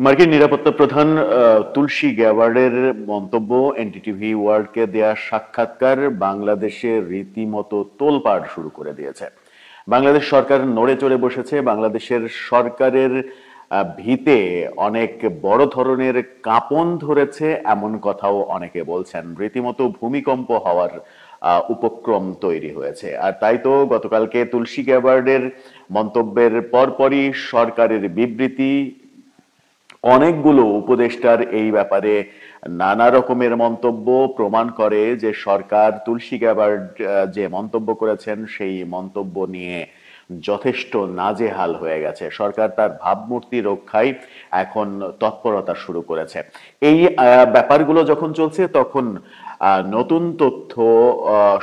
মার্কিন নিরাপত্তা প্রধান তুলসী গ্যাবার্ডের মন্তব্য এনডিটিভি ওয়ার্ল্ডকে দেয়া সাক্ষাৎকার বাংলাদেশে রীতিমতো তোলপাড় শুরু করে দিয়েছে। বাংলাদেশ সরকার নড়ে চড়ে বসেছে। বাংলাদেশের সরকারের ভিতে অনেক বড় ধরনের কাঁপন ধরেছে, এমন কথাও অনেকে বলছেন। রীতিমতো ভূমিকম্প হওয়ার উপক্রম তৈরি হয়েছে। আর তাই তো গতকালকে তুলসী গ্যাবার্ডের মন্তব্যের পরপরই সরকারের বিবৃতি, অনেকগুলো উপদেষ্টার এই ব্যাপারে নানা রকমের মন্তব্য প্রমাণ করে যে সরকার তুলসী গ্যাবার্ড যে মন্তব্য করেছেন সেই মন্তব্য নিয়ে যথেষ্ট নাজেহাল হয়ে গেছে। সরকার তার ভাবমূর্তি রক্ষায় এখন তৎপরতা শুরু করেছে। এই ব্যাপারগুলো যখন চলছে তখন নতুন তথ্য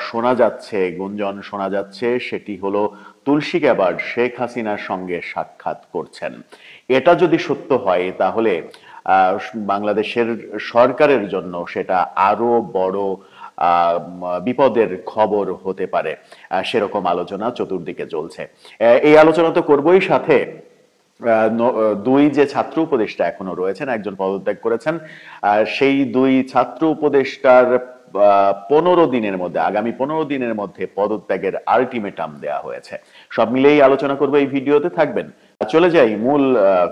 শোনা যাচ্ছে, গুঞ্জন শোনা যাচ্ছে, সেটি হলো তুলসী গ্যাবার্ড শেখ হাসিনার সঙ্গে সাক্ষাৎ করছেন। এটা যদি সত্য হয় তাহলে বাংলাদেশের সরকারের জন্য সেটা আরো বড় বিপদের খবর হতে পারে। সেরকম আলোচনা চতুর্দিকে চলছে। এই আলোচনা তো করবই, সাথে দুই যে ছাত্র উপদেষ্টা এখনো রয়েছেন, একজন পদত্যাগ করেছেন, সেই দুই ছাত্র উপদেষ্টার 15 দিনের মধ্যে, আগামী 15 দিনের মধ্যে পদত্যাগের আলটিমেটাম দেয়া হয়েছে। সব মিলেই আলোচনা করবো এই ভিডিওতে, থাকবেন। চলে যাই মূল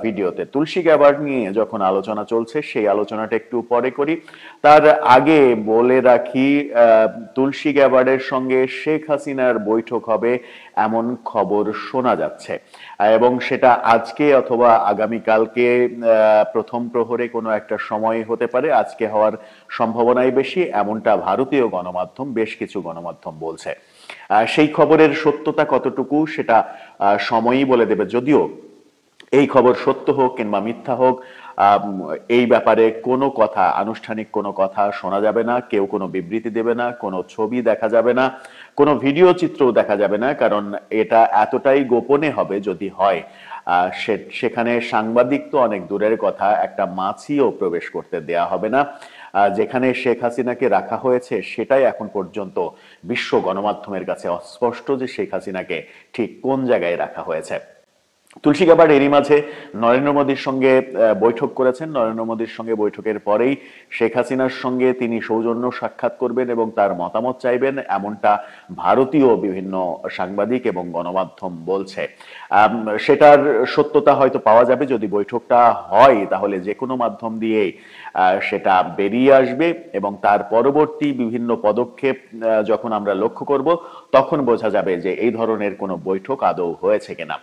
ভিডিওতে। তুলসী গ্যাবার্ড নিয়ে যখন আলোচনা চলছে সেই আলোচনাটা একটু পরে করি। তার আগে বলে রাখি, তুলসী গ্যাবার্ডের সঙ্গে শেখ হাসিনার বৈঠক হবে এমন খবর শোনা যাচ্ছে, এবং সেটা আজকে অথবা আগামীকালকে প্রথম প্রহরে কোনো একটা সময় হতে পারে। আজকে হওয়ার সম্ভাবনাই বেশি, এমনটা ভারতীয় গণমাধ্যম, বেশ কিছু গণমাধ্যম বলছে। সেই খবরের সত্যতা কতটুকু সেটা সময়ই বলে দেবে। যদিও এই খবর সত্য হোক কিংবা মিথ্যা হোক, এই ব্যাপারে কোনো কথা, আনুষ্ঠানিক কোনো কথা শোনা যাবে না, কেউ কোনো বিবৃতি দেবে না, কোনো ছবি দেখা যাবে না, কোনো ভিডিও চিত্রও দেখা যাবে না, কারণ এটা এতটাই গোপনে হবে। যদি হয় সেখানে সাংবাদিক তো অনেক দূরের কথা, একটা মাছিও প্রবেশ করতে দেয়া হবে না। যেখানে শেখ হাসিনাকে রাখা হয়েছে সেটাই এখন পর্যন্ত বিশ্ব গণমাধ্যমের কাছে অস্পষ্ট যে শেখ হাসিনাকে ঠিক কোন জায়গায় রাখা হয়েছে। তুলসী গ্যাবার্ড এরই মাঝে নরেন্দ্র মোদীর সঙ্গে বৈঠক করেছেন। নরেন্দ্র মোদীর সঙ্গে বৈঠকের পরেই শেখ হাসিনার সঙ্গে তিনি সৌজন্য সাক্ষাৎ করবেন এবং তার মতামত চাইবেন, এমনটা ভারতীয় বিভিন্ন সাংবাদিক এবং গণমাধ্যম বলছে। সেটার সত্যতা হয়তো পাওয়া যাবে। যদি বৈঠকটা হয় তাহলে যে কোনো মাধ্যম দিয়ে সেটা বেরিয়ে আসবে, এবং তার পরবর্তী বিভিন্ন পদক্ষেপ যখন আমরা লক্ষ্য করব তখন বোঝা যাবে যে এই ধরনের কোনো বৈঠক আদৌ হয়েছে কিনা।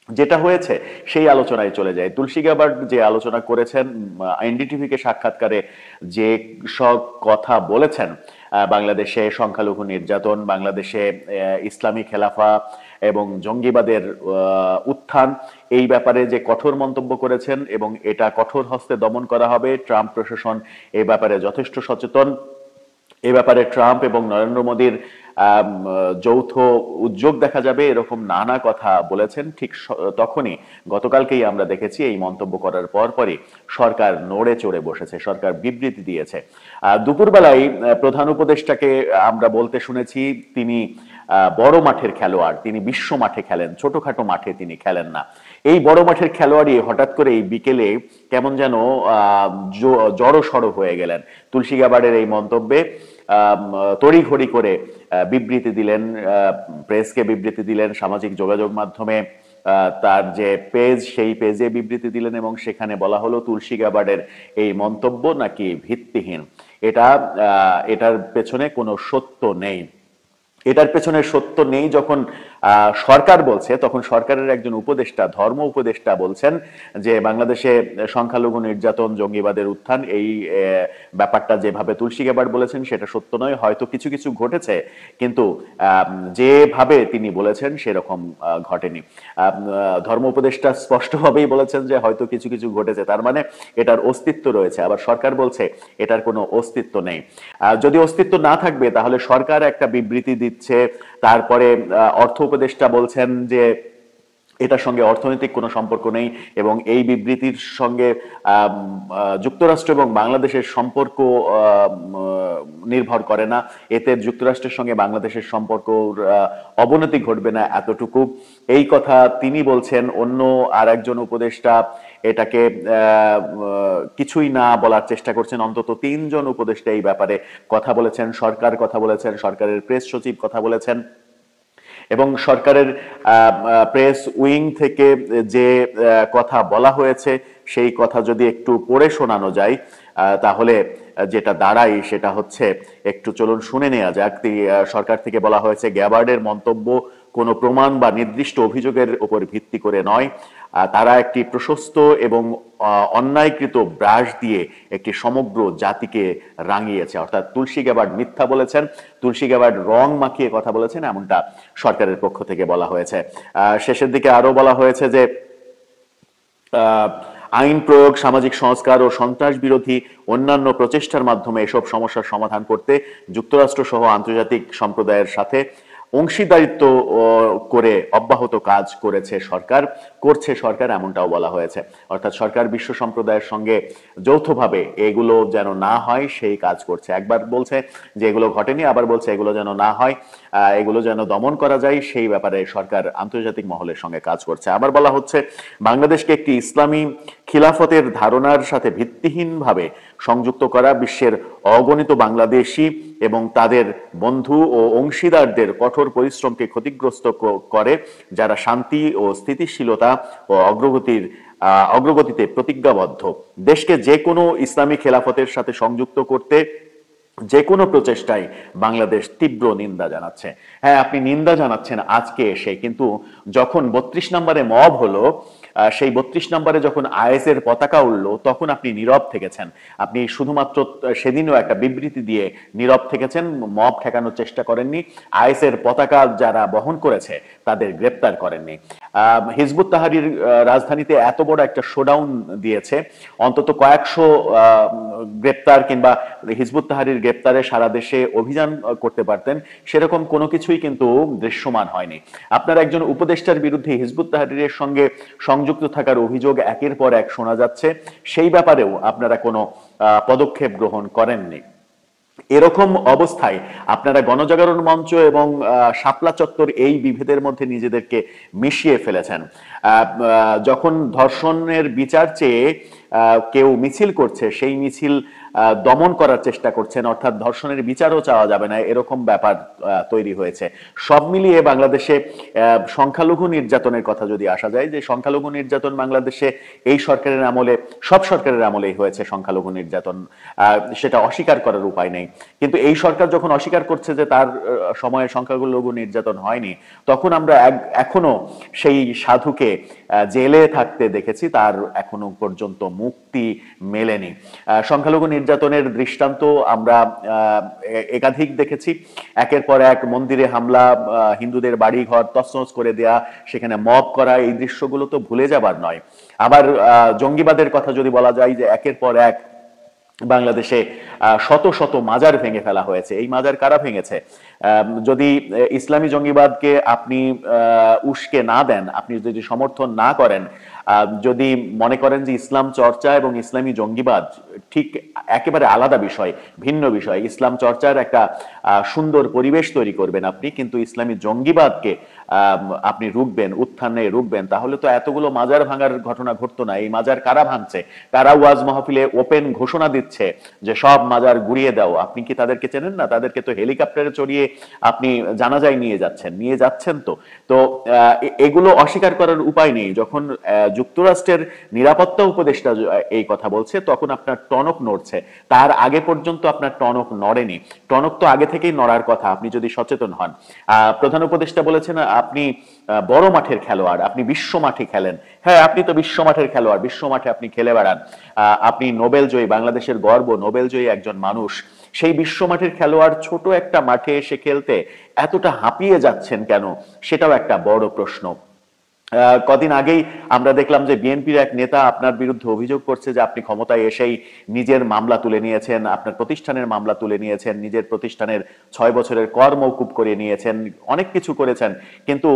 যেটা হয়েছে সেই আলোচনায় চলে যায়। তুলসী গ্যাবার্ড যে আলোচনা করেছেন, এনডিটিভিকে সাক্ষাৎকারে যে সব কথা বলেছেন, বাংলাদেশে সংখ্যালঘু নির্যাতন, বাংলাদেশে ইসলামী খেলাফা এবং জঙ্গিবাদের উত্থান, এই ব্যাপারে যে কঠোর মন্তব্য করেছেন এবং এটা কঠোর হস্তে দমন করা হবে। ট্রাম্প প্রশাসন এই ব্যাপারে যথেষ্ট সচেতন। এ ব্যাপারে ট্রাম্প এবং নরেন্দ্র মোদীর যৌথ উদ্যোগ দেখা যাবে, এরকম নানা কথা বলেছেন। ঠিক তখনই গতকালকেই আমরা দেখেছি এই মন্তব্য করার পরপরই সরকার নড়ে চড়ে বসেছে, সরকার বিবৃতি দিয়েছে। দুপুরবেলায় প্রধান উপদেষ্টাকে আমরা বলতে শুনেছি তিনি বড় মাঠের খেলোয়াড়, তিনি বিশ্ব মাঠে খেলেন, ছোটখাটো মাঠে তিনি খেলেন না। এই বড় মাঠের খেলোয়াড়ই হঠাৎ করে এই বিকেলে কেমন যেন জড়ো সড়ো হয়ে গেলেন। তুলসী গ্যাবার্ডের এই মন্তব্যে তড়িঘড়ি করে বিবৃতি দিলেন, প্রেসকে বিবৃতি দিলেন, সামাজিক যোগাযোগ মাধ্যমে তার যে পেজ সেই পেজে বিবৃতি দিলেন, এবং সেখানে বলা হলো তুলসী গ্যাবার্ডের এই মন্তব্য নাকি ভিত্তিহীন। এটার পেছনে কোনো সত্য নেই। এটার পেছনে সত্য নেই যখন সরকার বলছে, তখন সরকারের একজন উপদেষ্টা, ধর্ম উপদেষ্টা বলছেন যে বাংলাদেশে সংখ্যালঘু নির্যাতন, জঙ্গিবাদের উত্থান, এই ব্যাপারটা যেভাবে তুলসী গ্যাবার্ড বলেছেন সেটা সত্য নয়। হয়তো কিছু কিছু ঘটেছে, কিন্তু যেভাবে তিনি বলেছেন সেরকম ঘটেনি। ধর্ম উপদেষ্টা স্পষ্টভাবেই বলেছেন যে হয়তো কিছু কিছু ঘটেছে, তার মানে এটার অস্তিত্ব রয়েছে। আবার সরকার বলছে এটার কোনো অস্তিত্ব নেই। যদি অস্তিত্ব না থাকবে তাহলে সরকার একটা বিবৃতি দিচ্ছে, তারপরে অর্থ উপদেষ্টা বলছেন যে এটার সঙ্গে অর্থনৈতিক কোনো সম্পর্ক নেই, এবং এই বিবৃতির সঙ্গে যুক্তরাষ্ট্র এবং বাংলাদেশের সম্পর্ক নির্ভর করে না, এতে যুক্তরাষ্ট্রের সঙ্গে বাংলাদেশের সম্পর্ক অবনতি ঘটবে না, এতটুকু এই কথা তিনি বলছেন। অন্য আর একজন উপদেষ্টা এটাকে কিছুই না বলার চেষ্টা করছেন। অন্তত 3 জন উপদেষ্টা এই ব্যাপারে কথা বলেছেন, সরকার কথা বলেছেন, সরকারের প্রেস সচিব কথা বলেছেন এবং সরকারের প্রেস উইং থেকে যে কথা বলা হয়েছে সেই কথা যদি একটু পড়ে শোনানো যায় তাহলে যেটা দাঁড়ায় সেটা হচ্ছে, একটু চলুন শুনে নেওয়া যাক। সরকার থেকে বলা হয়েছে গ্যাবার্ডের মন্তব্য কোনো প্রমাণ বা নির্দিষ্ট অভিযোগের উপর ভিত্তি করে নয়, তারা একটি প্রশস্ত এবং অন্যায়কৃত ব্রাশ দিয়ে একটি সমগ্র জাতিকে রাঙিয়েছে। অর্থাৎ তুলসী গ্যাবার্ড মিথ্যা বলেছেন, তুলসী গ্যাবার্ড রং মাখিয়ে কথা বলেছেন, এমনটা সরকারের পক্ষ থেকে বলা হয়েছে। শেষের দিকে আরো বলা হয়েছে যে আইন প্রয়োগ, সামাজিক সংস্কার ও সন্ত্রাস বিরোধী অন্যান্য প্রচেষ্টার মাধ্যমে এসব সমস্যার সমাধান করতে যুক্তরাষ্ট্র সহ আন্তর্জাতিক সম্প্রদায়ের সাথে অংশীদারিত্ব করে অব্যাহত কাজ করছে সরকার, এমনটাও বলা হয়েছে। অর্থাৎ সরকার বিশ্ব সম্প্রদায়ের সঙ্গে যৌথভাবে এগুলো যেন না হয় সেই কাজ করছে। একবার বলছে যে এগুলো ঘটেনি, আবার বলছে এগুলো যেন না হয়, এগুলো যেন দমন করা যায় সেই ব্যাপারে সরকার আন্তর্জাতিক মহলের সঙ্গে কাজ করছে। আবার বলা হচ্ছে বাংলাদেশকে একটি ইসলামী খিলাফতের ধারণার সাথে ভিত্তিহীনভাবে সংযুক্ত করা বিশ্বের অগণিত বাংলাদেশি এবং তাদের বন্ধু ও অংশীদারদের কঠোর পরিশ্রমকে ক্ষতিগ্রস্ত করে, যারা শান্তি ও স্থিতিশীলতা ও অগ্রগতিতে প্রতিজ্ঞাবদ্ধ। দেশকে যে কোনো ইসলামী খেলাফতের সাথে সংযুক্ত করতে যে কোনো প্রচেষ্টায় বাংলাদেশ তীব্র নিন্দা জানাচ্ছে। হ্যাঁ, আপনি নিন্দা জানাচ্ছেন আজকে এসে, কিন্তু যখন 32 নম্বরে মব হলো, সেই 32 নম্বরে যখন আইএসের পতাকা উঠলো তখন আপনি নীরব থেকেছেন। আপনি শুধুমাত্র সেদিনও একটা বিবৃতি দিয়ে নীরব থেকেছেন, মব ঠেকানোর চেষ্টা করেননি, আইএসের পতাকা যারা বহন করেছে তাদের গ্রেপ্তার করেননি। হিজবুত তাহরীর রাজধানীতে এত বড় একটা শোডাউন দিয়েছে, অন্তত কয়েকশো গ্রেপ্তার কিংবা হিজবুত তাহরীর গ্রেপ্তারে সারা দেশে অভিযান করতে পারতেন, সেরকম কোনো কিছুই কিন্তু দৃশ্যমান হয়নি। আপনার একজন উপদেষ্টার বিরুদ্ধে হিজবুত তাহরীরের সঙ্গে সংযুক্ত থাকার অভিযোগ একের পর এক শোনা যাচ্ছে, সেই ব্যাপারেও আপনারা কোনো পদক্ষেপ গ্রহণ করেননি। এরকম অবস্থায় আপনারা গণজাগরণ মঞ্চ এবং শাপলা চত্বর এই বিভেদের মধ্যে নিজেদেরকে মিশিয়ে ফেলেছেন। যখন ধর্ষণের বিচার চেয়ে কেউ মিছিল করছে, সেই মিছিল দমন করার চেষ্টা করছেন, অর্থাৎ ধর্ষণের বিচারও চাওয়া যাবে না, এরকম ব্যাপার তৈরি হয়েছে। সব মিলিয়ে বাংলাদেশে সংখ্যালঘু নির্যাতনের কথা যদি আসা যায়, যে সংখ্যালঘু নির্যাতন বাংলাদেশে এই সরকারের আমলে, সব সরকারের আমলেই হয়েছে সংখ্যালঘু নির্যাতন, সেটা অস্বীকার করার উপায় নেই। কিন্তু এই সরকার যখন অস্বীকার করছে যে তার সময়ে সংখ্যালঘু নির্যাতন হয়নি, তখন আমরা এখনো সেই সাধুকে জেলে থাকতে দেখেছি, তার এখনো পর্যন্ত মুক্তি মেলেনি। সংখ্যালঘু নির্যাতনের দৃষ্টান্ত আমরা একাধিক দেখেছি। একের পর এক মন্দিরে হামলা, হিন্দুদের বাড়ি ঘর তছনছ করে দেয়া, সেখানে মব করা, এই দৃশ্যগুলো তো ভুলে যাবার নয়। আবার জঙ্গিবাদের কথা যদি বলা যায়, যে একের পর এক বাংলাদেশে শত শত মাজার ভেঙে ফেলা হয়েছে। এই মাজার কারা ভেঙেছে? যদি ইসলামী জঙ্গিবাদকে আপনি উস্কে না দেন, আপনি যদি সমর্থন না করেন, যদি মনে করেন যে ইসলাম চর্চা এবং ইসলামী জঙ্গিবাদ ঠিক একেবারে আলাদা বিষয়, ভিন্ন বিষয়, ইসলাম চর্চার একটা সুন্দর পরিবেশ তৈরি করবেন আপনি, কিন্তু ইসলামী জঙ্গিবাদকে আপনি রুখবেন, উত্থানে রুখবেন, তাহলে তো এতগুলো মাজার ভাঙার ঘটনা ঘটতো না। এই মাজার কারা ভাঙছে? কারা ওয়াজ মাহফিলে ওপেন ঘোষণা দিচ্ছে যে সব মাজার গুড়িয়ে দাও? আপনি কি তাদেরকে চেনেন না? তাদেরকে তো হেলিকপ্টারে চড়িয়ে আপনি জানাজায় নিয়ে যাচ্ছেন। তো এগুলো অস্বীকার করার উপায় নেই। যখন যুক্তরাষ্ট্রের নিরাপত্তা উপদেষ্টা এই কথা বলছে, তখন আপনার টনক নড়ছে। তার আগে পর্যন্ত আপনার টনক নড়েনি। টনক তো আগে থেকেই নড়ার কথা, আপনি যদি সচেতন হন। প্রধান উপদেষ্টা বলেছেন আপনি বড় মাঠের খেলোয়াড়, আপনি বিশ্ব মাঠে খেলেন। হ্যাঁ, আপনি তো বিশ্ব মাঠের খেলোয়াড়, বিশ্ব মাঠে আপনি খেলে বেড়ান। আপনি নোবেল জয়ী, বাংলাদেশের গর্ব, নোবেল জয়ী একজন মানুষ। সেই বিশ্ব মাঠের খেলোয়াড় ছোট একটা মাঠে এসে খেলতে এতটা হাঁপিয়ে যাচ্ছেন কেন? সেটাও একটা বড় প্রশ্ন। কদিন আগেই আমরা দেখলাম যে বিএনপির এক নেতা আপনার বিরুদ্ধে অভিযোগ করছে যে আপনি ক্ষমতায় এসেই নিজের মামলা তুলে নিয়েছেন, আপনার প্রতিষ্ঠানের মামলা তুলে নিয়েছেন, নিজের প্রতিষ্ঠানের 6 বছরের কর মওকুফ করে নিয়েছেন, অনেক কিছু করেছেন। কিন্তু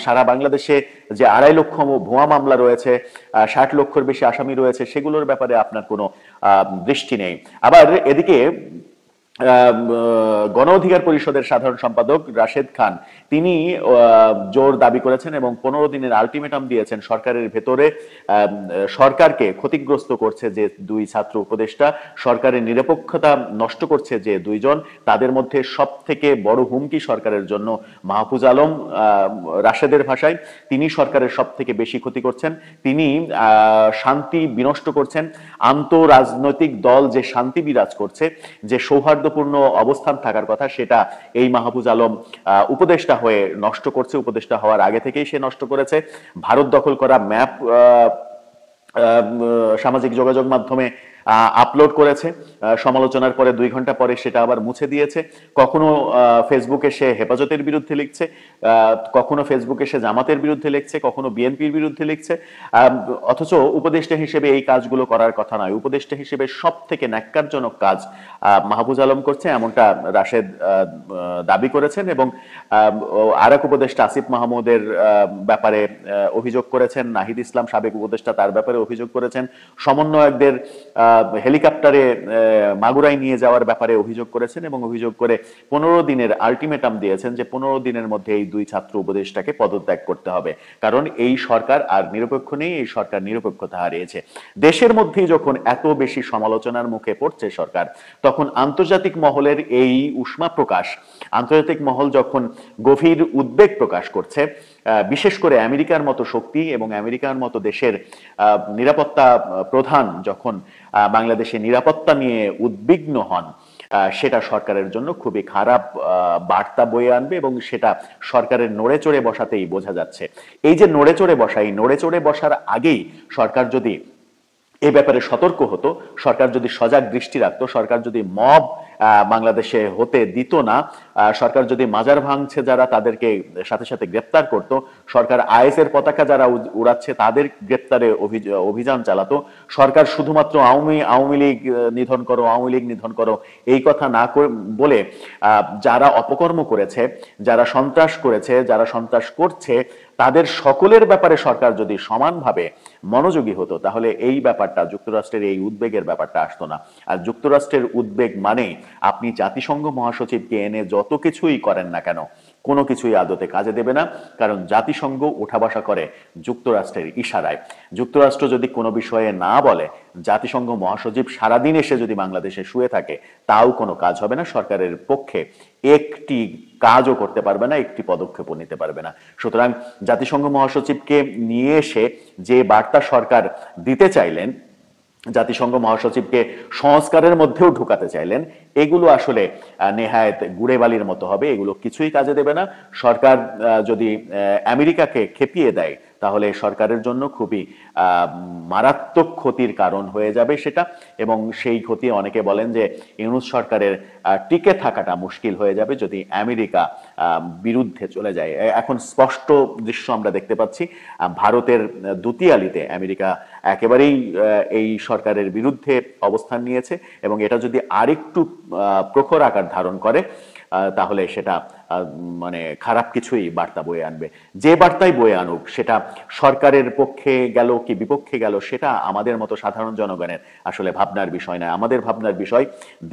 সারা বাংলাদেশে যে 2.5 লক্ষ ভুয়া মামলা রয়েছে, 60 লক্ষের বেশি আসামি রয়েছে, সেগুলোর ব্যাপারে আপনার কোনো দৃষ্টি নেই। আবার এদিকে গণ অধিকার পরিষদের সাধারণ সম্পাদক রাশেদ খান তিনি জোর দাবি করেছেন এবং 15 দিনের আলটিমেটাম দিয়েছেন সরকারের ভেতরে সরকারকে ক্ষতিগ্রস্ত করছে যে দুই ছাত্র উপদেষ্টা, সরকারের নিরপেক্ষতা নষ্ট করছে যে দুইজন, তাদের মধ্যে সব থেকে বড় হুমকি সরকারের জন্য মাহফুজ আলম। রাশেদের ভাষায় তিনি সরকারের সব থেকে বেশি ক্ষতি করছেন, তিনি শান্তি বিনষ্ট করছেন। আন্তঃরাজনৈতিক দল যে শান্তি বিরাজ করছে, যে সৌহার্দ্যপূর্ণ অবস্থান থাকার কথা, সেটা এই মাহফুজ আলম উপদেষ্টা হয়ে নষ্ট করছে। উপদেষ্টা হওয়ার আগে থেকেই সে নষ্ট করেছে। ভারত দখল করা ম্যাপ সামাজিক যোগাযোগ মাধ্যমে আপলোড করেছে, সমালোচনার পরে 2 ঘন্টা পরে সেটা আবার মুছে দিয়েছে। কখনো ফেসবুকে সে হেফাজতের বিরুদ্ধে লিখছে, কখনো ফেসবুকে সে জামাতের বিরুদ্ধে লিখছে, কখনো বিএনপির বিরুদ্ধে লিখছে। অথচ উপদেষ্টা হিসেবে এই কাজগুলো করার কথা নয়। উপদেষ্টা হিসেবে সব থেকে ন্যাক্কারজনক কাজ মাহফুজ আলম করছে, এমনটা রাশেদ দাবি করেছেন। এবং আরেক উপদেষ্টা আসিফ মাহমুদের ব্যাপারে অভিযোগ করেছেন, নাহিদ ইসলাম সাবেক উপদেষ্টা তার ব্যাপারে অভিযোগ করেছেন, সমন্বয়কদের হেলিকপ্টারে মাগুরায় নিয়ে যাওয়ার ব্যাপারে অভিযোগ করেছেন এবং অভিযোগ করে 15 দিনের আলটিমেটাম দিয়েছেন যে 15 দিনের মধ্যে এই দুই ছাত্র উপদেষ্টাকে পদত্যাগ করতে হবে, কারণ এই সরকার আর নিরপেক্ষ নেই, এই সরকার নিরপেক্ষতা হারিয়েছে। দেশের মধ্যেই যখন এত বেশি সমালোচনার মুখে পড়ছে সরকার, তখন আন্তর্জাতিক মহলের এই উষ্মা প্রকাশ, আন্তর্জাতিক মহল যখন গভীর উদ্বেগ প্রকাশ করছে, বিশেষ করে আমেরিকার মতো শক্তি এবং আমেরিকার মতো দেশের নিরাপত্তা প্রধান যখন বাংলাদেশের নিরাপত্তা নিয়ে উদ্বিগ্ন হন, সেটা সরকারের জন্য খুবই খারাপ বার্তা বয়ে আনবে এবং সেটা সরকারের নড়ে চড়ে বসাতেই বোঝা যাচ্ছে। এই যে নড়ে চড়ে বসা, এই নড়ে চড়ে বসার আগেই সরকার যদি এ ব্যাপারে সতর্ক হতো, সরকার যদি সজাগ দৃষ্টি রাখতো, সরকার যদি মব বাংলাদেশে হতে দিত না, সরকার যদি মাজার ভাঙছে যারা তাদেরকে সাথে সাথে গ্রেপ্তার করত, সরকার আইএসের পতাকা যারা উড়াচ্ছে তাদের গ্রেপ্তারে অভিযান চালাতো, সরকার শুধুমাত্র আওয়ামী লীগ নিধন করো, আওয়ামী লীগ নিধন করো এই কথা না বলে যারা অপকর্ম করেছে, যারা সন্ত্রাস করেছে, যারা সন্ত্রাস করছে, তাদের সকলের ব্যাপারে সরকার যদি সমানভাবে মনোযোগী হতো, তাহলে এই ব্যাপারটা, যুক্তরাষ্ট্রের এই উদ্বেগের ব্যাপারটা আসতো না। আর যুক্তরাষ্ট্রের উদ্বেগ মানে আপনি জাতিসংঘ মহাসচিবকে এনে যত কিছুই করেন না কেন, কোনো কিছুই আদতে কাজে দেবে না, কারণ জাতিসংঘ ওঠা বসা করে যুক্তরাষ্ট্রের ইশারায়। যুক্তরাষ্ট্র যদি কোনো বিষয়ে না বলে, জাতিসংঘ মহাসচিব সারাদিন এসে যদি বাংলাদেশে শুয়ে থাকে, তাও কোনো কাজ হবে না, সরকারের পক্ষে একটি কাজও করতে পারবে না, একটি পদক্ষেপও নিতে পারবে না। সুতরাং জাতিসংঘ মহাসচিবকে নিয়ে এসে যে বার্তা সরকার দিতে চাইলেন, জাতিসংঘ মহাসচিবকে সংস্কারের মধ্যেও ঢুকাতে চাইলেন, এগুলো আসলে নেহায়েত গুড়ে বালির মতো হবে, এগুলো কিছুই কাজে দেবে না। সরকার যদি আমেরিকাকে খেপিয়ে দেয়, তাহলে সরকারের জন্য খুবই মারাত্মক ক্ষতির কারণ হয়ে যাবে সেটা। এবং সেই ক্ষতি অনেকে বলেন যে ইউনূস সরকারের টিকে থাকাটা মুশকিল হয়ে যাবে যদি আমেরিকা বিরুদ্ধে চলে যায়। এখন স্পষ্ট দৃশ্য আমরা দেখতে পাচ্ছি, ভারতের দুতিয়ালিতে আমেরিকা একেবারেই এই সরকারের বিরুদ্ধে অবস্থান নিয়েছে এবং এটা যদি আরেকটু প্রখর আকার ধারণ করে, তাহলে সেটা মানে খারাপ কিছুই বার্তা বয়ে আনবে। যে বার্তাই বয়ে আনুক, সেটা সরকারের পক্ষে গেল কি বিপক্ষে গেল, সেটা আমাদের মতো সাধারণ জনগণের আসলে ভাবনার বিষয় নয়। আমাদের ভাবনার বিষয়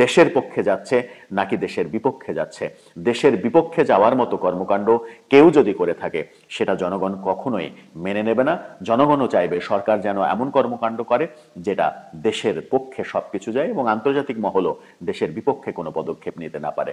দেশের পক্ষে যাচ্ছে নাকি দেশের বিপক্ষে যাচ্ছে। দেশের বিপক্ষে যাওয়ার মতো কর্মকাণ্ড কেউ যদি করে থাকে, সেটা জনগণ কখনোই মেনে নেবে না। জনগণও চাইবে সরকার যেন এমন কর্মকাণ্ড করে যেটা দেশের পক্ষে সবকিছু যায় এবং আন্তর্জাতিক মহলও দেশের বিপক্ষে কোনো পদক্ষেপ নিতে না পারে।